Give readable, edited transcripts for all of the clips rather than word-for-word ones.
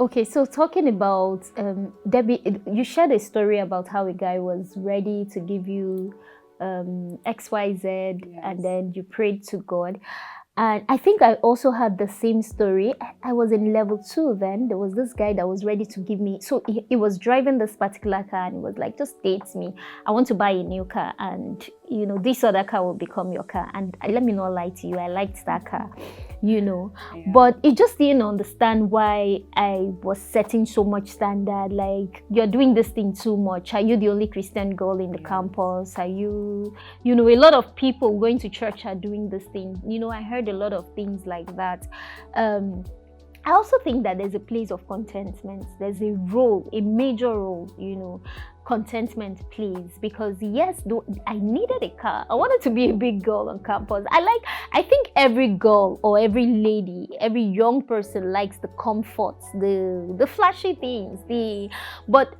Okay, so talking about Debbie, you shared a story about how a guy was ready to give you XYZ, and Yes. then you prayed to God. And I think I also had the same story. I was in level 2 then. There was this guy that was ready to give me. So he was driving this particular car and he was like, just date me. I want to buy a new car. And, this other car will become your car. And let me not lie to you, I liked that car, Yeah. But he just didn't understand why I was setting so much standard. Like, you're doing this thing too much. Are you the only Christian girl in the campus? Are you, a lot of people going to church are doing this thing. I heard a lot of things like that. I also think that there's a place of contentment. There's a role, a major role, contentment plays, because yes, though I needed a car, I wanted to be a big girl on campus. I think every girl or every lady, every young person likes the comforts, the flashy things, but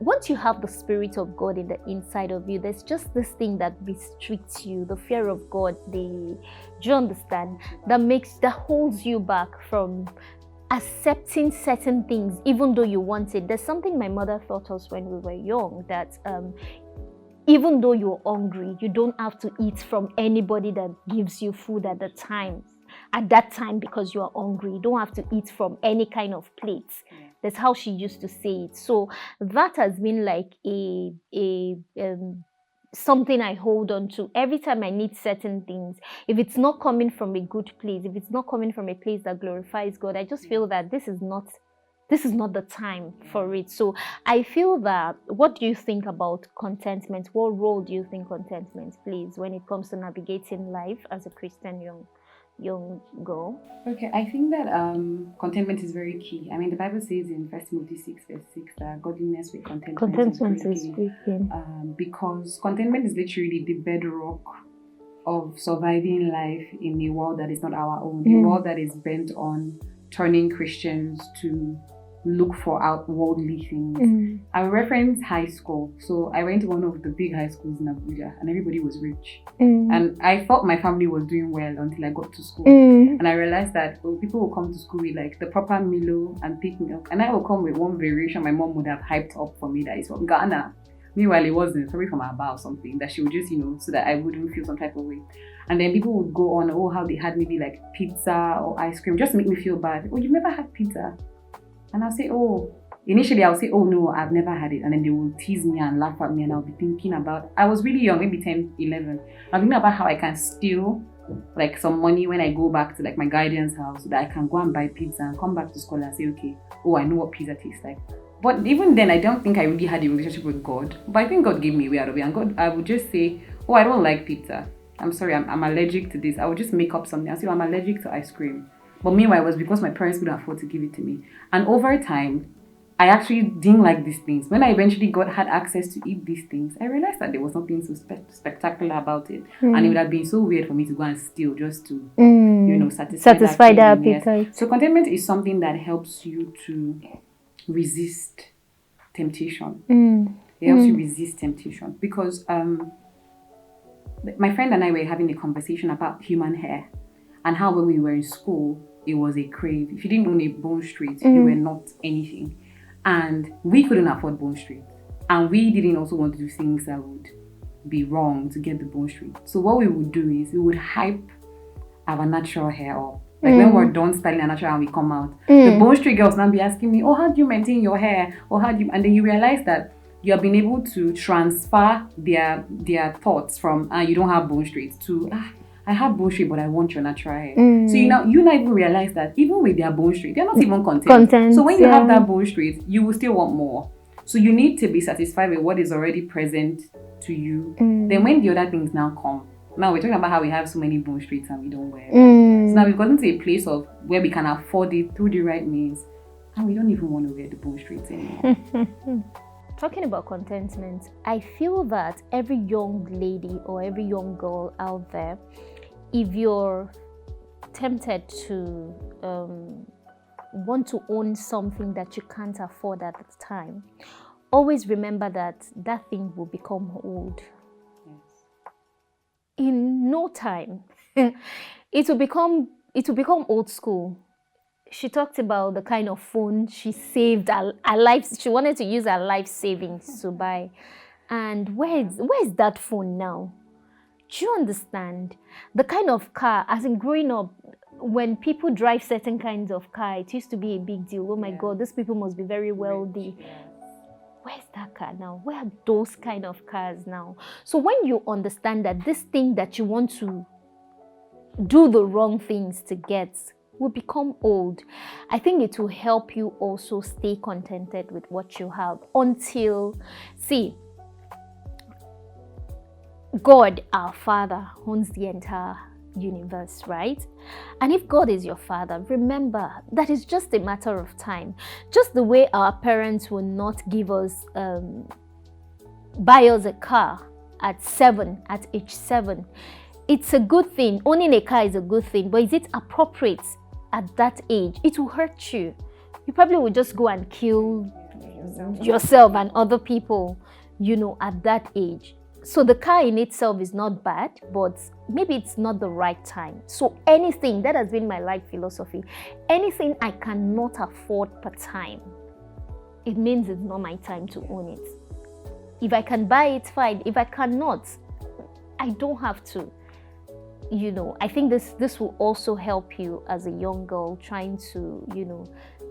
once you have the Spirit of God in the inside of you, there's just this thing that restricts you, the fear of God, do you understand, that holds you back from accepting certain things even though you want it. There's something my mother taught us when we were young, that even though you're hungry, you don't have to eat from anybody that gives you food at that time, because you are hungry. You don't have to eat from any kind of plate. That's how she used to say it. So that has been like a something I hold on to every time I need certain things. If it's not coming from a good place, if it's not coming from a place that glorifies God, I just feel that this is not the time for it. So I feel that, what do you think about contentment? What role do you think contentment plays when it comes to navigating life as a Christian young girl? Okay, I think that contentment is very key. I mean, the Bible says in 1 Timothy 6, verse 6 that godliness with contentment is great gain. Because contentment is literally the bedrock of surviving life in a world that is not our own, a world that is bent on turning Christians to look for outworldly things. I reference high school. So I went to one of the big high schools in Abuja, and everybody was rich. And I thought my family was doing well until I got to school. And I realized that people will come to school with like the proper Milo and pick milk, and I will come with one variation my mom would have hyped up for me that is from Ghana. Meanwhile, it wasn't, probably from Aba or something, that she would just, so that I wouldn't feel some type of way. And then people would go on, how they had maybe like pizza or ice cream, just to make me feel bad. Oh, you've never had pizza? And I'll say, initially I'll say, no, I've never had it. And then they will tease me and laugh at me, and I'll be thinking about, I was really young, maybe 10, 11. I'm thinking about how I can steal like some money when I go back to like my guardian's house, so that I can go and buy pizza and come back to school and say, okay, I know what pizza tastes like. But even then, I don't think I really had a relationship with God. But I think God gave me a way out of it. And God, I would just say, I don't like pizza. I'm sorry, I'm allergic to this. I would just make up something. I'll say, I'm allergic to ice cream. But meanwhile, it was because my parents couldn't afford to give it to me. And over time, I actually didn't like these things. When I eventually had access to eat these things, I realized that there was nothing so spectacular about it. And it would have been so weird for me to go and steal just to, satisfy that appetite. Yes. So contentment is something that helps you to resist temptation. It helps you resist temptation. Because my friend and I were having a conversation about human hair, and how when we were in school, it was a crave. If you didn't own a Bone Street, you were not anything. And we couldn't afford Bone Street. And we didn't also want to do things that would be wrong to get the Bone Street. So what we would do is we would hype our natural hair up. Like when we're done styling our natural and we come out, the Bone Street girls now be asking me, how do you maintain your hair? And then you realize that you have been able to transfer their thoughts from, you don't have Bone Street, to, I have Bone Street, but I want your natural hair. So you not even realize that even with their Bone Street, they're not even content. So when you have that Bone Street, you will still want more. So you need to be satisfied with what is already present to you. Then when the other things now come, now we're talking about how we have so many Bone Streets and we don't wear them. So now we've gotten to a place of where we can afford it through the right means, and we don't even want to wear the Bone Streets anymore. Talking about contentment, I feel that every young lady or every young girl out there, if you're tempted to want to own something that you can't afford at the time, always remember that thing will become old. Yes. In no time, it will become old school. she talked about the kind of phone she saved her life. She wanted to use her life savings to buy. And where's that phone now? Do you understand? The kind of car, as in growing up, when people drive certain kinds of car, it used to be a big deal. Oh my God, these people must be very wealthy. Where's that car now? Where are those kind of cars now? So when you understand that this thing that you want to do the wrong things to get will become old, I think it will help you also stay contented with what you have until, see, God, our Father, owns the entire universe, right? And if God is your Father, remember that it's just a matter of time. Just the way our parents will not give us, buy us a car at age 7. It's a good thing. Owning a car is a good thing, but is it appropriate at that age? It will hurt you. You probably will just go and kill yourself and other people, at that age. So the car in itself is not bad, but maybe it's not the right time. So anything, that has been my life philosophy, anything I cannot afford per time, it means it's not my time to own it. If I can buy it, fine. If I cannot, I don't have to. I think this will also help you as a young girl trying to,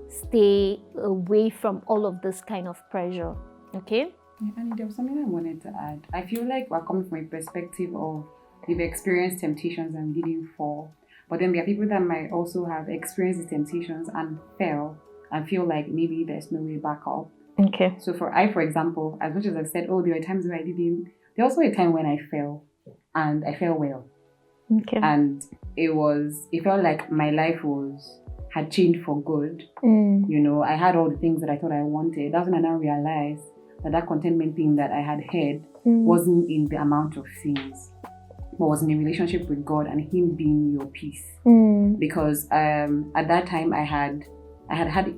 stay away from all of this kind of pressure. Okay? Yeah, and there was something I wanted to add. I feel like we're coming from a perspective of we've experienced temptations and didn't fall. But then there are people that might also have experienced the temptations and fell and feel like maybe there's no way back up. Okay. So for example, as much as I've said, there were times where I didn't, there was also a time when I fell and I fell well. Okay. And it felt like my life had changed for good. I had all the things that I thought I wanted. That's when I now realized that contentment thing that I had heard wasn't in the amount of things, but was in a relationship with God and Him being your peace. Because at that time I had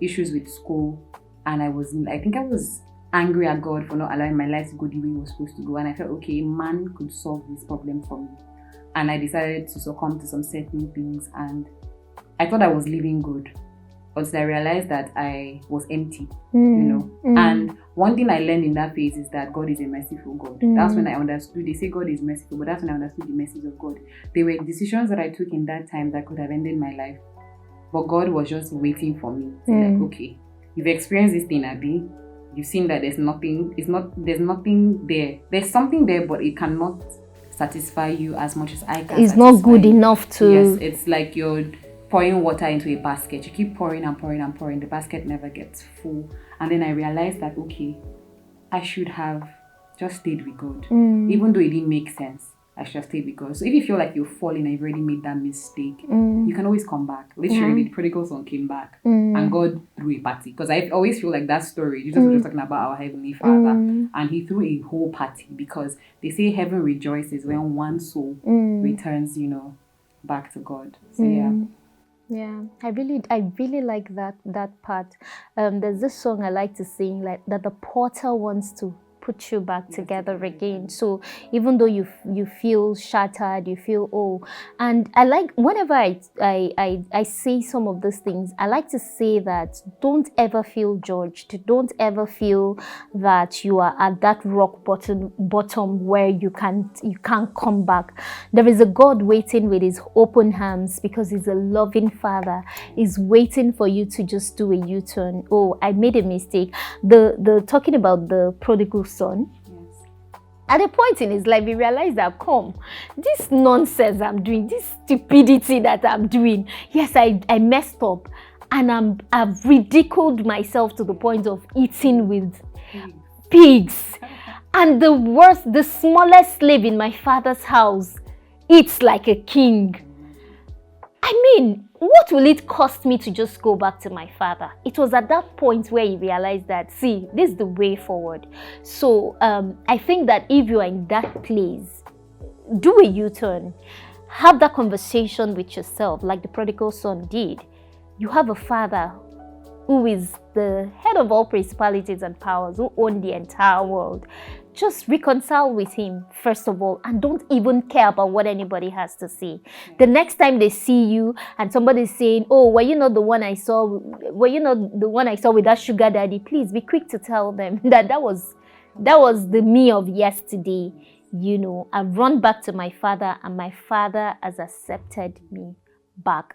issues with school, and I think I was angry at God for not allowing my life to go the way it was supposed to go, and I felt okay, man could solve this problem for me, and I decided to succumb to some certain things, and I thought I was living good. Until I realized that I was empty, And one thing I learned in that phase is that God is a merciful God. That's when I understood. They say God is merciful, but that's when I understood the message of God. There were decisions that I took in that time that could have ended my life, but God was just waiting for me. Like, okay, you've experienced this thing, Abby. You've seen that there's nothing there. There's something there, but it cannot satisfy you as much as I can. It's not good enough to. Yes, it's like you're pouring water into a basket. You keep pouring and pouring and pouring. The basket never gets full. And then I realized that, okay, I should have just stayed with God. Even though it didn't make sense, I should have stayed with God. So if you feel like you're falling and you've already made that mistake, you can always come back. Literally, the prodigal son came back and God threw a party. Because I always feel like that story, Jesus was just talking about our Heavenly Father, and He threw a whole party, because they say heaven rejoices when one soul returns, back to God. So Yeah, I really like that part. There's this song I like to sing, like that the potter wants to put you back together again. So even though you feel shattered, you feel and I like, whenever I say some of these things, I like to say that don't ever feel judged. Don't ever feel that you are at that rock bottom where you can't come back. There is a God waiting with His open arms, because He's a loving Father. He's waiting for you to just do a U-turn. I made a mistake. The talking about the prodigal son. yes. At a point in his life, he realized that, this nonsense I'm doing, this stupidity that I'm doing, yes, I messed up, and I've ridiculed myself to the point of eating with pigs. And the smallest slave in my father's house eats like a king. I mean, what will it cost me to just go back to my father? It was at that point where he realized that, see, this is the way forward. So I think that if you are in that place, do a U-turn. Have that conversation with yourself like the prodigal son did. You have a father who is the head of all principalities and powers, who own the entire world. Just reconcile with him, first of all, and don't even care about what anybody has to say. The next time they see you and somebody's saying, oh, were you not the one I saw? Were you not the one I saw with that sugar daddy? Please be quick to tell them that was the me of yesterday. You know, I've run back to my father, and my father has accepted me back.